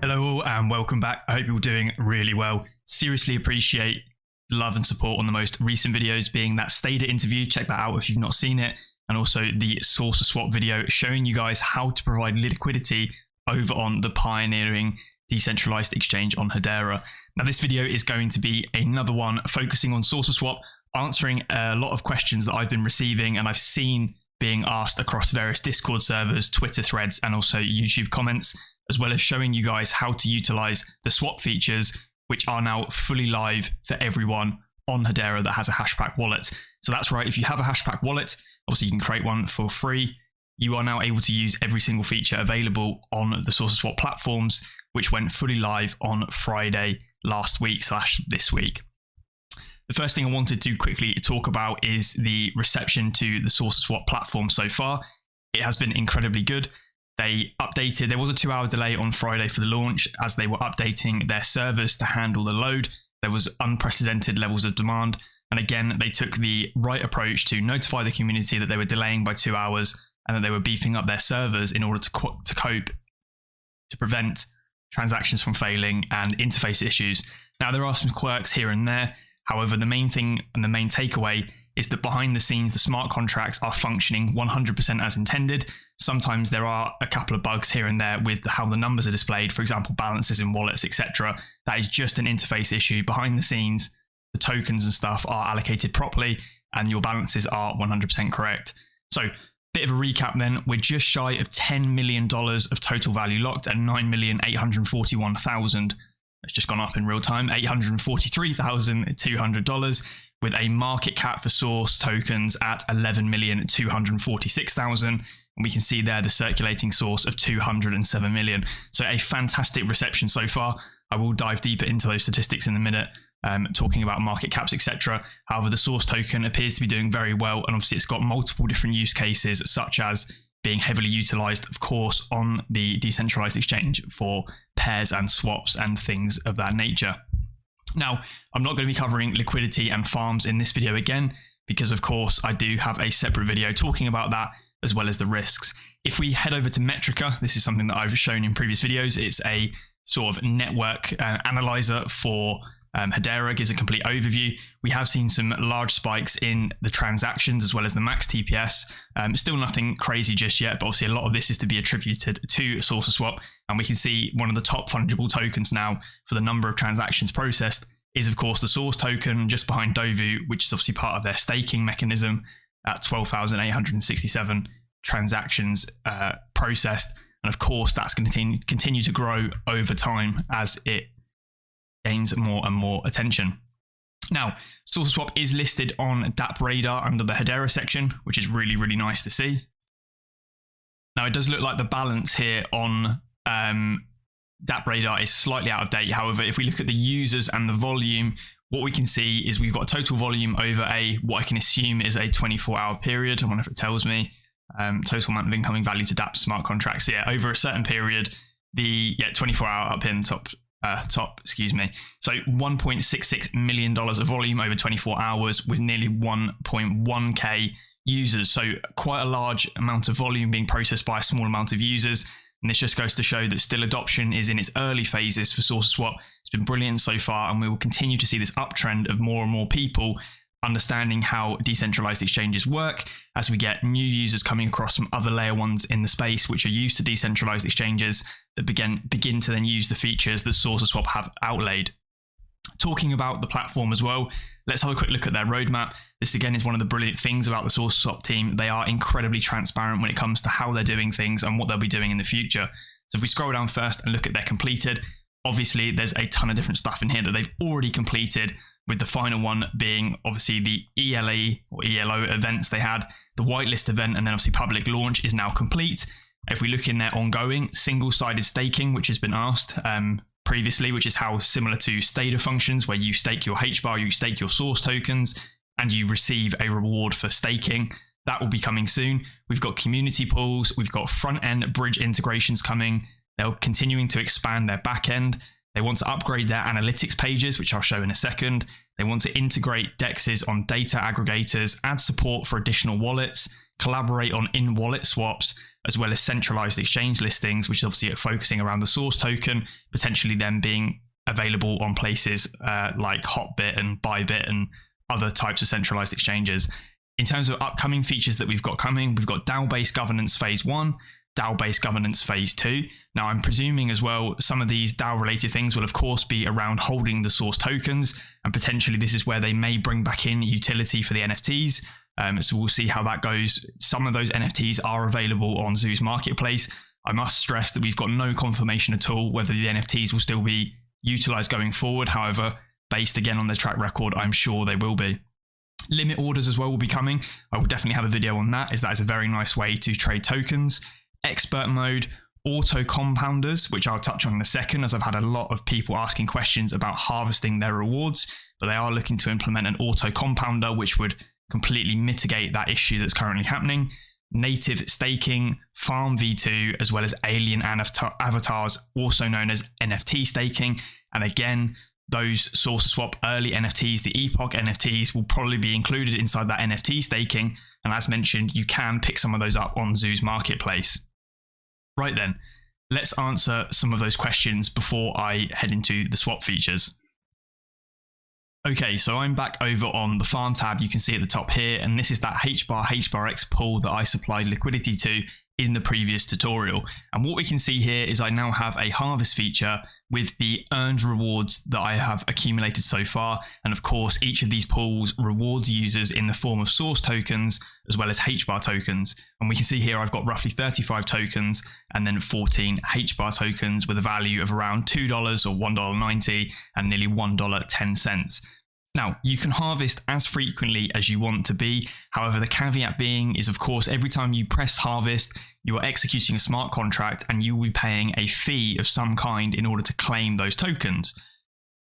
Hello all and welcome back. I hope you're all doing really well. Seriously appreciate the love and support on the most recent videos, being that STADER interview. Check that out if you've not seen it. And also the Saucerswap video showing you guys how to provide liquidity over on the pioneering decentralized exchange on Hedera. Now this video is going to be another one focusing on Saucerswap, answering a lot of questions that I've been receiving and I've seen being asked across various Discord servers, Twitter threads, and also YouTube comments, as well as showing you guys how to utilize the swap features, which are now fully live for everyone on Hedera that has a HBARX wallet. So that's right, if you have a HBARX wallet, obviously you can create one for free. You are now able to use every single feature available on the Saucerswap platforms, which went fully live on Friday last week / this week. The first thing I wanted to quickly talk about is the reception to the Saucerswap platform so far. It has been incredibly good. They updated, there was a 2-hour delay on Friday for the launch as they were updating their servers to handle the load. There was unprecedented levels of demand. And again, they took the right approach to notify the community that they were delaying by 2 hours and that they were beefing up their servers in order to cope, to prevent transactions from failing and interface issues. Now, there are some quirks here and there. However, the main thing and the main takeaway is that behind the scenes, the smart contracts are functioning 100% as intended. Sometimes there are a couple of bugs here and there with how the numbers are displayed, for example, balances in wallets, etc. That is just an interface issue. Behind the scenes, the tokens and stuff are allocated properly and your balances are 100% correct. So, bit of a recap then, we're just shy of $10 million of total value locked at 9,841,000. It's just gone up in real time, $843,200, with a market cap for source tokens at 11,246,000. And we can see there the circulating source of 207 million. So a fantastic reception so far. I will dive deeper into those statistics in a minute, talking about market caps, etc. However, the source token appears to be doing very well. And obviously it's got multiple different use cases, such as being heavily utilized, of course, on the decentralized exchange for pairs and swaps and things of that nature. Now, I'm not going to be covering liquidity and farms in this video again, because of course I do have a separate video talking about that, as well as the risks. If we head over to Metrica, this is something that I've shown in previous videos. It's a sort of network analyzer for Hedera, gives a complete overview. We have seen some large spikes in the transactions as well as the max TPS. Still nothing crazy just yet, but obviously a lot of this is to be attributed to Saucerswap. And we can see one of the top fungible tokens now for the number of transactions processed is of course the source token, just behind DOVU, which is obviously part of their staking mechanism at 12,867 transactions processed. And of course that's going to continue to grow over time as it gains more and more attention. Now, Saucerswap is listed on DAPPRADAR under the Hedera section, which is really, really nice to see. Now, it does look like the balance here on DAPPRADAR is slightly out of date. However, if we look at the users and the volume, what we can see is we've got a total volume over what I can assume is a 24-hour period. I wonder if it tells me total amount of incoming value to DApp smart contracts. So yeah, over a certain period, the 24-hour up in top, excuse me. So $1.66 million of volume over 24 hours with nearly 1.1k users. So quite a large amount of volume being processed by a small amount of users. And this just goes to show that still adoption is in its early phases for Saucerswap. It's been brilliant so far, and we will continue to see this uptrend of more and more people understanding how decentralized exchanges work as we get new users coming across from other layer ones in the space, which are used to decentralized exchanges that begin to then use the features that Saucerswap have outlaid. Talking about the platform as well, let's have a quick look at their roadmap. This again is one of the brilliant things about the Saucerswap team. They are incredibly transparent when it comes to how they're doing things and what they'll be doing in the future. So if we scroll down first and look at their completed, obviously there's a ton of different stuff in here that they've already completed, with the final one being obviously the ELE or ELO events they had. The whitelist event and then obviously public launch is now complete. If we look in their ongoing single-sided staking, which has been asked previously, which is how similar to STADER functions, where you stake your HBAR, you stake your source tokens, and you receive a reward for staking. That will be coming soon. We've got community pools, we've got front-end bridge integrations coming. They're continuing to expand their back-end. They want to upgrade their analytics pages, which I'll show in a second. They want to integrate DEXs on data aggregators, add support for additional wallets, collaborate on in-wallet swaps, as well as centralized exchange listings, which is obviously focusing around the source token, potentially them being available on places like Hotbit and Bybit and other types of centralized exchanges. In terms of upcoming features that we've got coming, we've got DAO-based governance phase 1, DAO-based governance phase 2. Now, I'm presuming as well, some of these DAO-related things will of course be around holding the source tokens, and potentially this is where they may bring back in utility for the NFTs. So we'll see how that goes. Some of those NFTs are available on Zoo's marketplace. I must stress that we've got no confirmation at all whether the NFTs will still be utilized going forward. However, based again on their track record, I'm sure they will be. Limit orders as well will be coming. I will definitely have a video on that, as that is a very nice way to trade tokens. Expert mode, auto compounders, which I'll touch on in a second, as I've had a lot of people asking questions about harvesting their rewards, but they are looking to implement an auto compounder, which would completely mitigate that issue that's currently happening. Native staking, farm v2, as well as alien avatars, also known as NFT staking. And again, those Saucerswap early NFTs, the Epoch NFTs, will probably be included inside that NFT staking. And as mentioned, you can pick some of those up on Zoo's marketplace. Right then, let's answer some of those questions before I head into the swap features. Okay, so I'm back over on the farm tab you can see at the top here, and this is that HBARX pool that I supplied liquidity to in the previous tutorial. And what we can see here is I now have a harvest feature with the earned rewards that I have accumulated so far. And of course, each of these pools rewards users in the form of source tokens as well as HBAR tokens. And we can see here I've got roughly 35 tokens and then 14 HBAR tokens with a value of around $2 or $1.90 and nearly $1.10. Now, you can harvest as frequently as you want to be. However, the caveat being is, of course, every time you press harvest, you are executing a smart contract and you will be paying a fee of some kind in order to claim those tokens.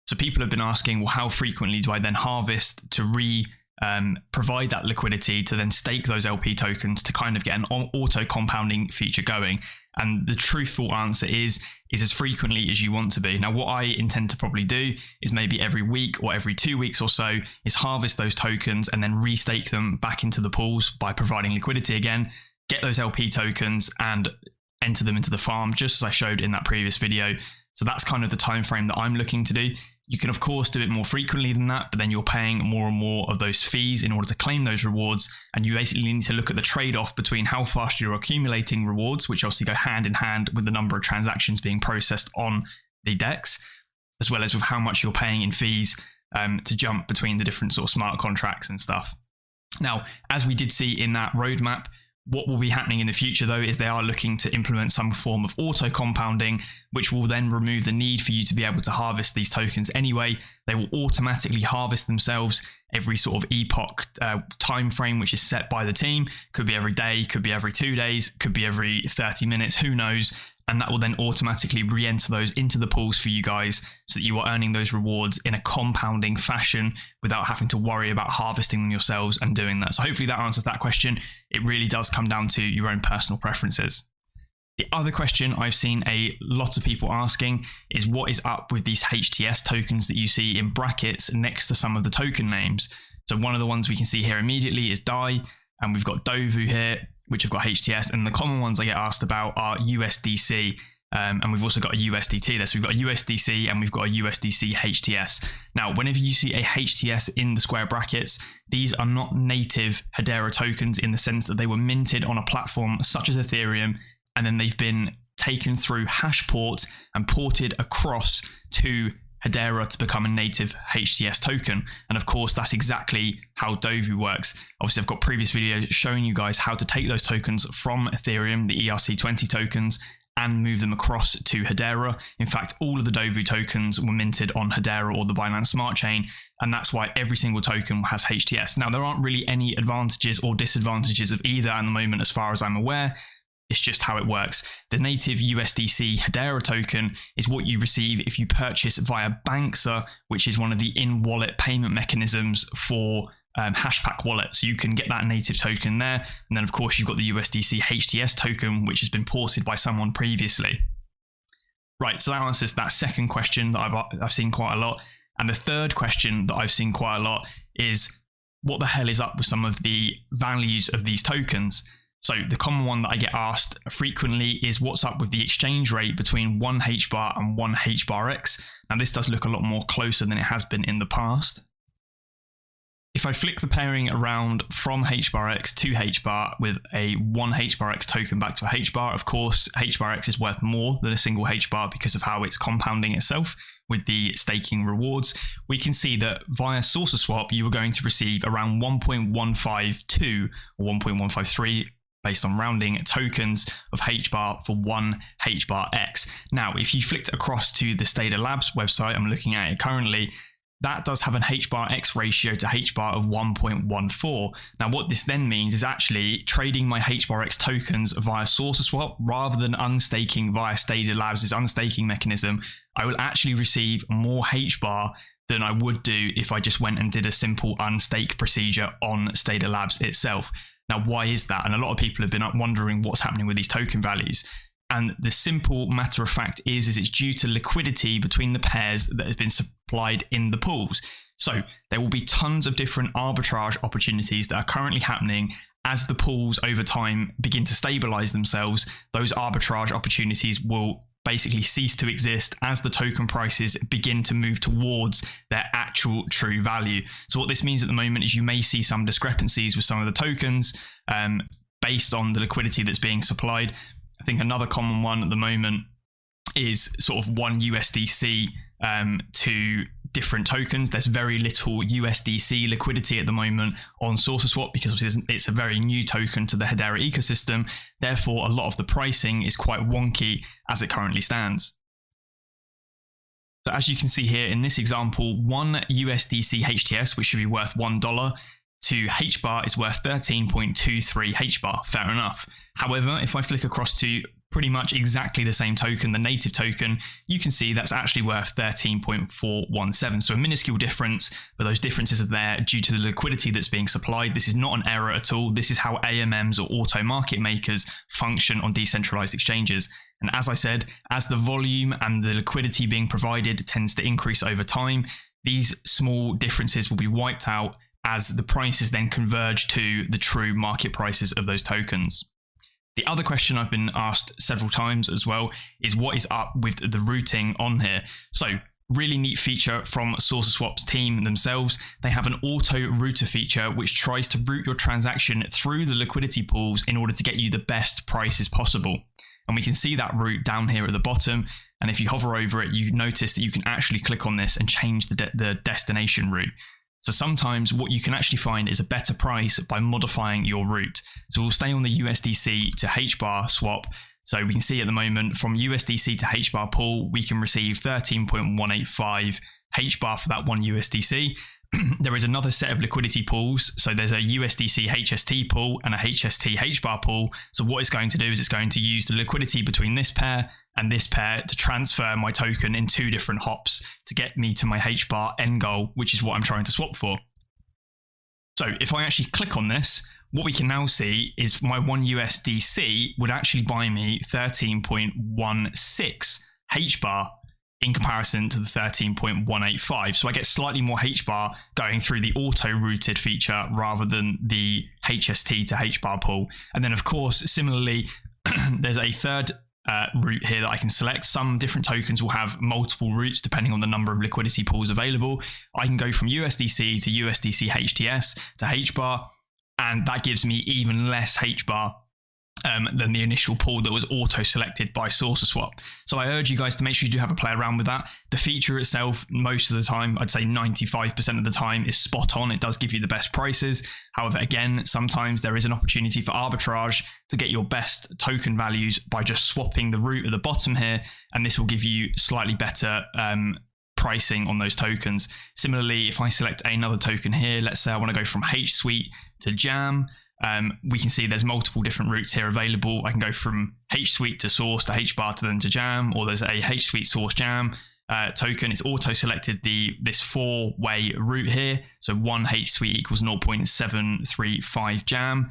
So people have been asking, well, how frequently do I then harvest to provide that liquidity to then stake those LP tokens to kind of get an auto compounding feature going? And the truthful answer is as frequently as you want to be. Now, what I intend to probably do is maybe every week or every 2 weeks or so is harvest those tokens and then restake them back into the pools by providing liquidity again, get those LP tokens and enter them into the farm, just as I showed in that previous video. So that's kind of the time frame that I'm looking to do. You can of course do it more frequently than that, but then you're paying more and more of those fees in order to claim those rewards. And you basically need to look at the trade-off between how fast you're accumulating rewards, which obviously go hand in hand with the number of transactions being processed on the DEX, as well as with how much you're paying in fees to jump between the different sort of smart contracts and stuff. Now, as we did see in that roadmap, what will be happening in the future though is they are looking to implement some form of auto compounding, which will then remove the need for you to be able to harvest these tokens anyway. They will automatically harvest themselves every sort of epoch time frame, which is set by the team. Could be every day, could be every 2 days, could be every 30 minutes, who knows? And that will then automatically re-enter those into the pools for you guys so that you are earning those rewards in a compounding fashion without having to worry about harvesting them yourselves and doing that. So hopefully that answers that question. It really does come down to your own personal preferences. The other question I've seen a lot of people asking is what is up with these HTS tokens that you see in brackets next to some of the token names. So one of the ones we can see here immediately is DAI, and we've got DOVU here, which have got HTS, and the common ones I get asked about are USDC, and we've also got a USDT there. So we've got a USDC and we've got a USDC HTS. Now, whenever you see a HTS in the square brackets, these are not native Hedera tokens in the sense that they were minted on a platform such as Ethereum, and then they've been taken through Hashport and ported across to Hedera to become a native HTS token. And of course, that's exactly how DOVU works. Obviously, I've got previous videos showing you guys how to take those tokens from Ethereum, the ERC20 tokens, and move them across to Hedera. In fact, all of the DOVU tokens were minted on Hedera or the Binance Smart Chain, and that's why every single token has HTS. Now, there aren't really any advantages or disadvantages of either at the moment as far as I'm aware. It's just how it works. The native USDC Hedera token is what you receive if you purchase via Banxa, which is one of the in-wallet payment mechanisms for Hashpack wallet. So you can get that native token there. And then of course you've got the USDC HTS token, which has been ported by someone previously. Right, so that answers that second question that I've seen quite a lot. And the third question that I've seen quite a lot is what the hell is up with some of the values of these tokens? So the common one that I get asked frequently is what's up with the exchange rate between one HBAR and one HBARX. Now this does look a lot more closer than it has been in the past. If I flick the pairing around from HBARX to HBAR with a one HBARX token back to a HBAR, of course, HBARX is worth more than a single HBAR because of how it's compounding itself with the staking rewards. We can see that via Saucerswap, you are going to receive around 1.152 or 1.153 based on rounding tokens of HBAR for one HBARX. Now, if you flicked across to the STADER Labs website, I'm looking at it currently, that does have an HBARX ratio to HBAR of 1.14. Now, what this then means is actually trading my HBARX tokens via Saucerswap rather than unstaking via STADER Labs' unstaking mechanism. I will actually receive more HBAR than I would do if I just went and did a simple unstake procedure on STADER Labs itself. Now, why is that? And a lot of people have been wondering what's happening with these token values. And the simple matter of fact is it's due to liquidity between the pairs that has been supplied in the pools. So there will be tons of different arbitrage opportunities that are currently happening as the pools over time begin to stabilize themselves. Those arbitrage opportunities will basically cease to exist as the token prices begin to move towards their actual true value. So what this means at the moment is you may see some discrepancies with some of the tokens based on the liquidity that's being supplied. I think another common one at the moment is sort of one USDC to different tokens. There's very little USDC liquidity at the moment on Saucerswap because it's a very new token to the Hedera ecosystem. Therefore, a lot of the pricing is quite wonky as it currently stands. So as you can see here in this example, one USDC HTS, which should be worth $1, to HBAR is worth 13.23 HBAR, fair enough. However, if I flick across to pretty much exactly the same token, the native token, you can see that's actually worth 13.417. So a minuscule difference, but those differences are there due to the liquidity that's being supplied. This is not an error at all. This is how AMMs or auto market makers function on decentralized exchanges. And as I said, as the volume and the liquidity being provided tends to increase over time, these small differences will be wiped out as the prices then converge to the true market prices of those tokens. The other question I've been asked several times as well is what is up with the routing on here. So really neat feature from Saucerswap's team themselves. They have an auto router feature which tries to route your transaction through the liquidity pools in order to get you the best prices possible. And we can see that route down here at the bottom. And if you hover over it, you notice that you can actually click on this and change the destination route. So sometimes what you can actually find is a better price by modifying your route. So we'll stay on the USDC to HBAR swap. So we can see at the moment from USDC to HBAR pool, we can receive 13.185 HBAR for that one USDC. There is another set of liquidity pools. So there's a USDC HST pool and a HST HBAR pool. So what it's going to do is it's going to use the liquidity between this pair and this pair to transfer my token in two different hops to get me to my HBAR end goal, which is what I'm trying to swap for. So if I actually click on this, what we can now see is my one USDC would actually buy me 13.16 HBAR in comparison to the 13.185. So I get slightly more HBAR going through the auto-routed feature rather than the HST to HBAR pool. And then of course, similarly, there's a third route here that I can select. Some different tokens will have multiple routes depending on the number of liquidity pools available. I can go from USDC to USDC HTS to HBAR, and that gives me even less HBAR than the initial pool that was auto-selected by Saucerswap. So I urge you guys to make sure you do have a play around with that. The feature itself, most of the time, I'd say 95% of the time, is spot on. It does give you the best prices. However, again, sometimes there is an opportunity for arbitrage to get your best token values by just swapping the route at the bottom here, and this will give you slightly better pricing on those tokens. Similarly, if I select another token here, let's say I want to go from HSUITE to JAM, we can see there's multiple different routes here available. I can go from HSUITE to Source to HBAR to then to JAM, or there's a HSUITE Source JAM token. It's auto-selected this four-way route here. So one HSUITE equals 0.735 JAM,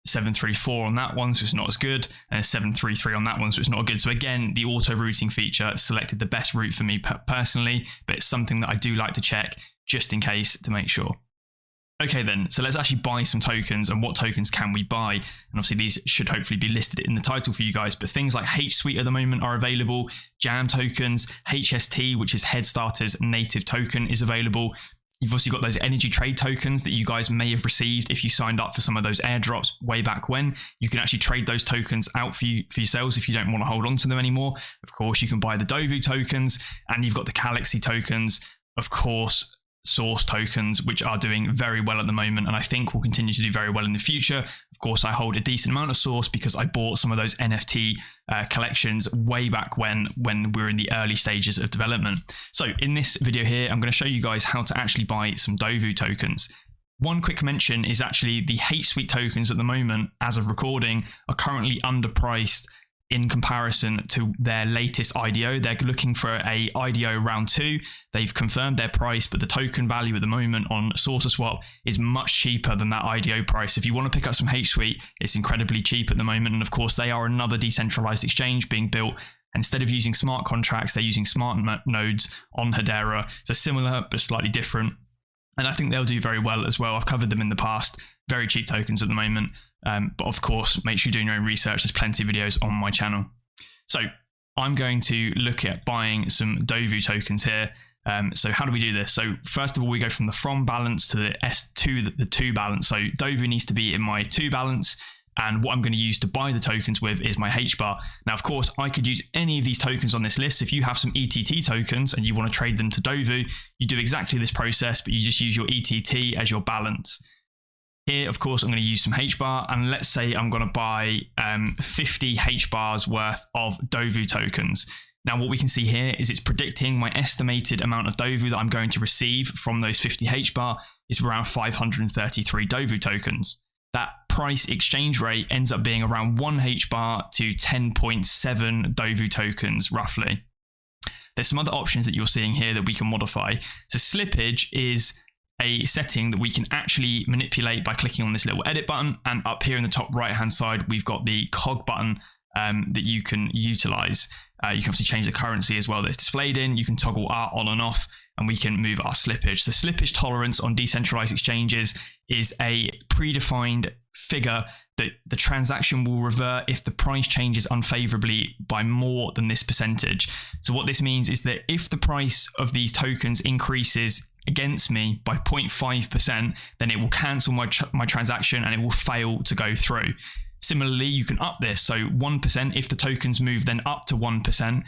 734 on that one, so it's not as good, and 733 on that one, so it's not good. So again, the auto-routing feature selected the best route for me personally, but it's something that I do like to check just in case to make sure. Okay then, so let's actually buy some tokens, and what tokens can we buy? And obviously these should hopefully be listed in the title for you guys, but things like HSUITE at the moment are available, JAM tokens, HST, which is Headstarter's native token, is available. You've also got those energy trade tokens that you guys may have received if you signed up for some of those airdrops way back when. You can actually trade those tokens out for yourselves if you don't want to hold on to them anymore. Of course, you can buy the DOVU tokens, and you've got the CLXY tokens, of course, Source tokens, which are doing very well at the moment, and I think will continue to do very well in the future. Of course, I hold a decent amount of Source because I bought some of those NFT collections way back when we were in the early stages of development. So in this video here, I'm going to show you guys how to actually buy some DOVU tokens. One quick mention is actually the HSUITE tokens at the moment, as of recording, are currently underpriced in comparison to their latest IDO. They're looking for a IDO round 2. They've confirmed their price, but the token value at the moment on Saucerswap is much cheaper than that IDO price. If you want to pick up some HSUITE, it's incredibly cheap at the moment. And of course, they are another decentralized exchange being built. Instead of using smart contracts, they're using smart nodes on Hedera. So similar, but slightly different. And I think they'll do very well as well. I've covered them in the past. Very cheap tokens at the moment. But of course, make sure you're doing your own research. There's plenty of videos on my channel. So I'm going to look at buying some DOVU tokens here. So how do we do this? So first of all, we go from the from balance to the S2, the to balance. So DOVU needs to be in my to balance. And what I'm going to use to buy the tokens with is my HBAR. Now, of course, I could use any of these tokens on this list. If you have some ETT tokens and you want to trade them to DOVU, you do exactly this process, but you just use your ETT as your balance. Here, of course, I'm going to use some HBAR, and let's say I'm going to buy 50 HBARs worth of DOVU tokens. Now, what we can see here is it's predicting my estimated amount of DOVU that I'm going to receive from those 50 HBAR is around 533 DOVU tokens. That price exchange rate ends up being around 1 HBAR to 10.7 DOVU tokens, roughly. There's some other options that you're seeing here that we can modify. So slippage is a setting that we can actually manipulate by clicking on this little edit button, and up here in the top right hand side we've got the cog button that you can utilize. You can obviously change the currency as well that it's displayed in. You can toggle R on and off, and we can move our slippage. So slippage tolerance on decentralized exchanges is a predefined figure that the transaction will revert if the price changes unfavorably by more than this percentage. So what this means is that if the price of these tokens increases against me by 0.5%, then it will cancel my transaction and it will fail to go through. Similarly, you can up this. So 1%, if the tokens move then up to 1%,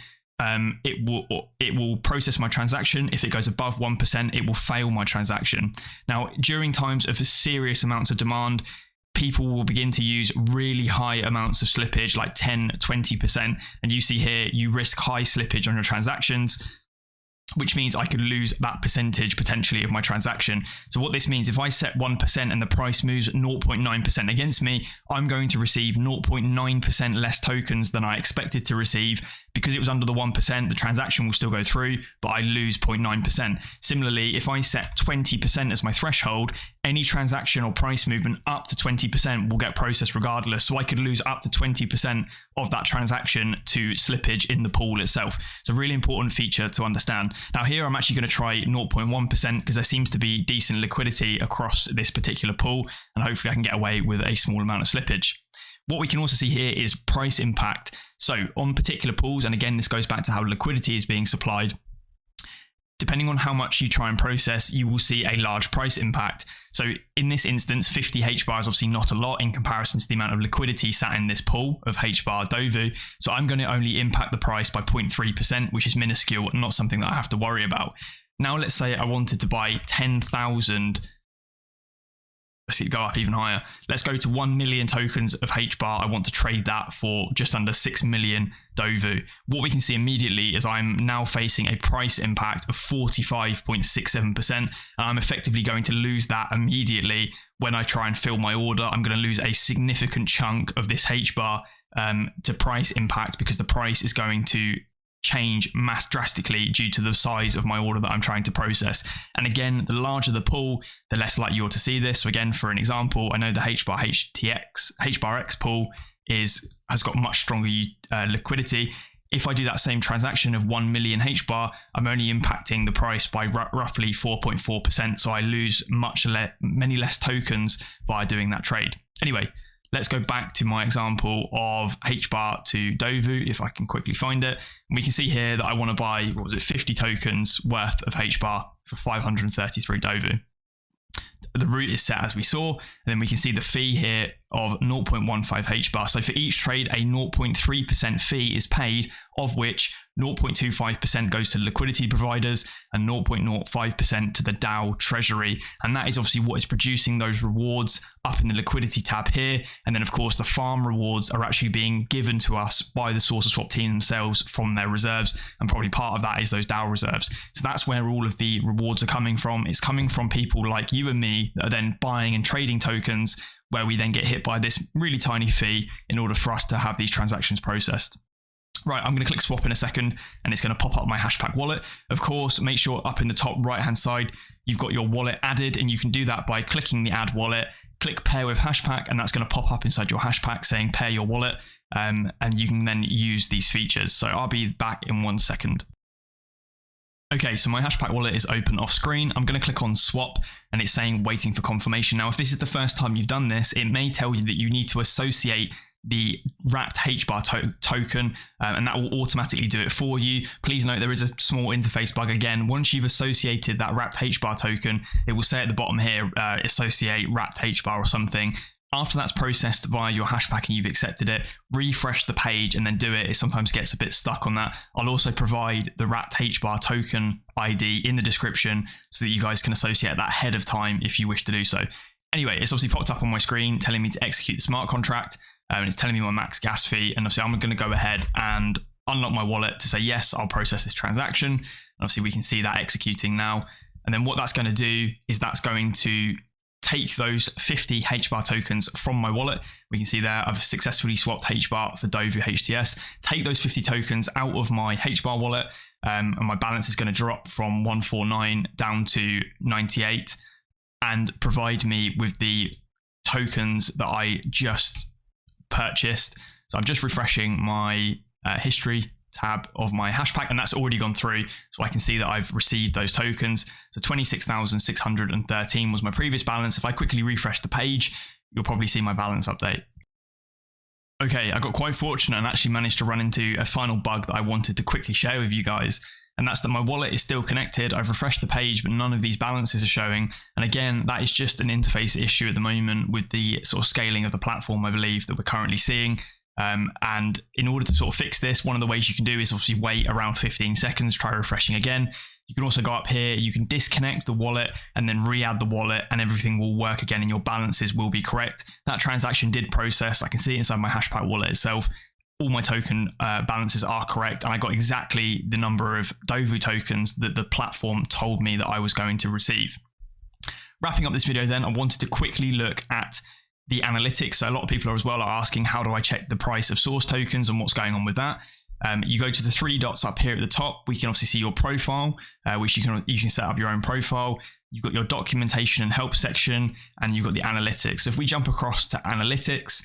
it will process my transaction. If it goes above 1%, it will fail my transaction. Now, during times of serious amounts of demand, people will begin to use really high amounts of slippage, like 10, 20%. And you see here, you risk high slippage on your transactions, which means I could lose that percentage potentially of my transaction. So what this means, if I set 1% and the price moves 0.9% against me, I'm going to receive 0.9% less tokens than I expected to receive. Because it was under the 1%, the transaction will still go through, but I lose 0.9%. Similarly, if I set 20% as my threshold, any transaction or price movement up to 20% will get processed regardless. So I could lose up to 20% of that transaction to slippage in the pool itself. It's a really important feature to understand. Now here, I'm actually going to try 0.1% because there seems to be decent liquidity across this particular pool, and hopefully I can get away with a small amount of slippage. What we can also see here is price impact. So on particular pools, and again, this goes back to how liquidity is being supplied, depending on how much you try and process, you will see a large price impact. So in this instance, 50 HBAR is obviously not a lot in comparison to the amount of liquidity sat in this pool of HBAR DOVU. So I'm going to only impact the price by 0.3%, which is minuscule and not something that I have to worry about. Now, let's say I wanted to buy 10,000. Let's see it go up even higher. Let's go to 1 million tokens of HBAR. I want to trade that for just under 6 million DOVU. What we can see immediately is I'm now facing a price impact of 45.67%. And I'm effectively going to lose that immediately when I try and fill my order. I'm going to lose a significant chunk of this HBAR to price impact because the price is going to change drastically due to the size of my order that I'm trying to process. And again, the larger the pool, the less likely you're to see this. So again, for an example, I know the HBARX pool has got much stronger liquidity. If I do that same transaction of 1 million HBAR, I'm only impacting the price by roughly 4.4%. So I lose many less tokens by doing that trade. Anyway, let's go back to my example of HBAR to DOVU, if I can quickly find it. And we can see here that I want to buy, 50 tokens worth of HBAR for 533 DOVU. The route is set as we saw, and then we can see the fee here of 0.15 HBAR. So for each trade, a 0.3% fee is paid, of which 0.25% goes to liquidity providers and 0.05% to the DAO treasury. And that is obviously what is producing those rewards up in the liquidity tab here. And then of course the farm rewards are actually being given to us by the Saucerswap team themselves from their reserves. And probably part of that is those DAO reserves. So that's where all of the rewards are coming from. It's coming from people like you and me that are then buying and trading tokens, where we then get hit by this really tiny fee in order for us to have these transactions processed. Right, I'm going to click swap in a second and it's going to pop up my Hashpack wallet. Of course, make sure up in the top right hand side, you've got your wallet added, and you can do that by clicking the add wallet, click pair with Hashpack, and that's going to pop up inside your Hashpack saying pair your wallet. And you can then use these features. So I'll be back in 1 second. Okay, so my Hashpack wallet is open off screen. I'm going to click on swap and it's saying waiting for confirmation. Now, if this is the first time you've done this, it may tell you that you need to associate the wrapped HBAR token, and that will automatically do it for you. Please note there is a small interface bug again. Once you've associated that wrapped HBAR token, it will say at the bottom here, associate wrapped HBAR or something. After that's processed via your Hashpack and you've accepted it, refresh the page and then do it. It sometimes gets a bit stuck on that. I'll also provide the wrapped HBAR token ID in the description so that you guys can associate that ahead of time if you wish to do so. Anyway, it's obviously popped up on my screen telling me to execute the smart contract, and it's telling me my max gas fee. And obviously I'm going to go ahead and unlock my wallet to say, yes, I'll process this transaction. And obviously we can see that executing now. And then what that's going to do is that's going to take those 50 HBAR tokens from my wallet. We can see there I've successfully swapped HBAR for DOVU HTS. Take those 50 tokens out of my HBAR wallet, and my balance is going to drop from 149 down to 98, and provide me with the tokens that I just purchased. So I'm just refreshing my history tab of my Hashpack, and that's already gone through, so I can see that I've received those tokens. So 26,613 was my previous balance. If I quickly refresh the page, you'll probably see my balance update. Okay, I got quite fortunate and actually managed to run into a final bug that I wanted to quickly share with you guys, and that's that my wallet is still connected. I've refreshed the page, but none of these balances are showing. And again, that is just an interface issue at the moment with the sort of scaling of the platform, I believe, that we're currently seeing. And in order to sort of fix this, one of the ways you can do is obviously wait around 15 seconds, try refreshing again. You can also go up here, you can disconnect the wallet and then re-add the wallet, and everything will work again and your balances will be correct. That transaction did process. I can see it inside my Hashpack wallet itself. All my token balances are correct, and I got exactly the number of DOVU tokens that the platform told me that I was going to receive. Wrapping up this video then, I wanted to quickly look at the analytics. So a lot of people are asking, how do I check the price of source tokens and what's going on with that? You go to the three dots up here at the top. We can obviously see your profile, which you can set up your own profile. You've got your documentation and help section, and you've got the analytics. So if we jump across to analytics,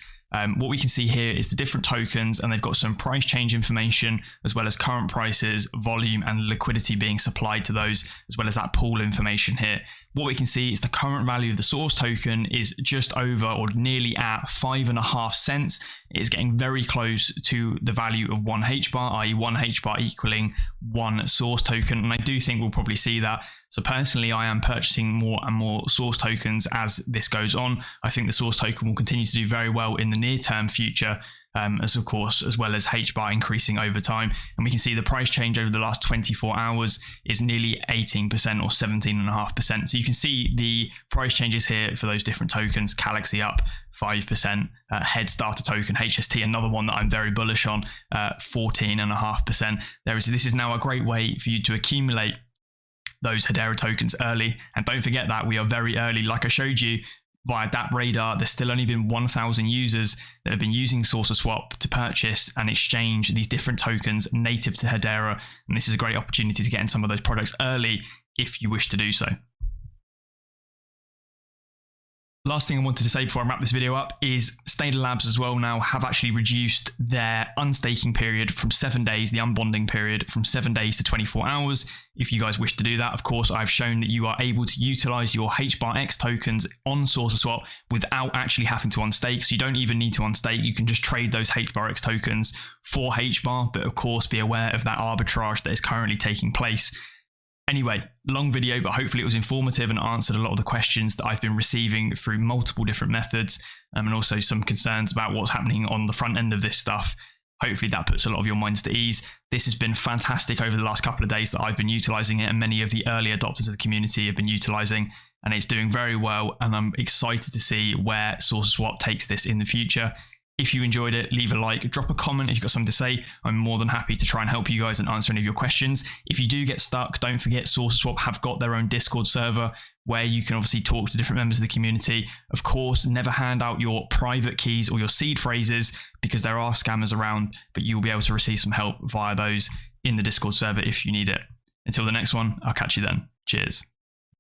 what we can see here is the different tokens, and they've got some price change information, as well as current prices, volume, and liquidity being supplied to those, as well as that pool information here. What we can see is the current value of the source token is just over or nearly at 5.5 cents. It is getting very close to the value of 1 HBAR, i.e. 1 HBAR equaling 1 source token. And I do think we'll probably see that. So personally, I am purchasing more and more source tokens as this goes on. I think the source token will continue to do very well in the near-term future, as well as HBAR increasing over time. And we can see the price change over the last 24 hours is nearly 18% or 17.5%. So you can see the price changes here for those different tokens. CLXY up 5%, Starter token, HST, another one that I'm very bullish on, 14.5%. This is now a great way for you to accumulate those Hedera tokens early. And don't forget that we are very early. Like I showed you via DAPPRADAR, there's still only been 1,000 users that have been using Saucerswap to purchase and exchange these different tokens native to Hedera. And this is a great opportunity to get in some of those products early if you wish to do so. Last thing I wanted to say before I wrap this video up is STADER Labs as well now have actually reduced their unstaking period from 7 days, the unbonding period from 7 days to 24 hours. If you guys wish to do that, of course, I've shown that you are able to utilize your HBARX tokens on Saucerswap without actually having to unstake. So you don't even need to unstake. You can just trade those HBARX tokens for HBAR, but of course, be aware of that arbitrage that is currently taking place. Anyway, long video, but hopefully it was informative and answered a lot of the questions that I've been receiving through multiple different methods, and also some concerns about what's happening on the front end of this stuff. Hopefully that puts a lot of your minds to ease. This has been fantastic over the last couple of days that I've been utilizing it, and many of the early adopters of the community have been utilizing, and it's doing very well, and I'm excited to see where Saucerswap takes this in the future. If you enjoyed it, leave a like, drop a comment if you've got something to say. I'm more than happy to try and help you guys and answer any of your questions. If you do get stuck, don't forget Saucerswap have got their own Discord server where you can obviously talk to different members of the community. Of course, never hand out your private keys or your seed phrases because there are scammers around, but you'll be able to receive some help via those in the Discord server if you need it. Until the next one, I'll catch you then. Cheers.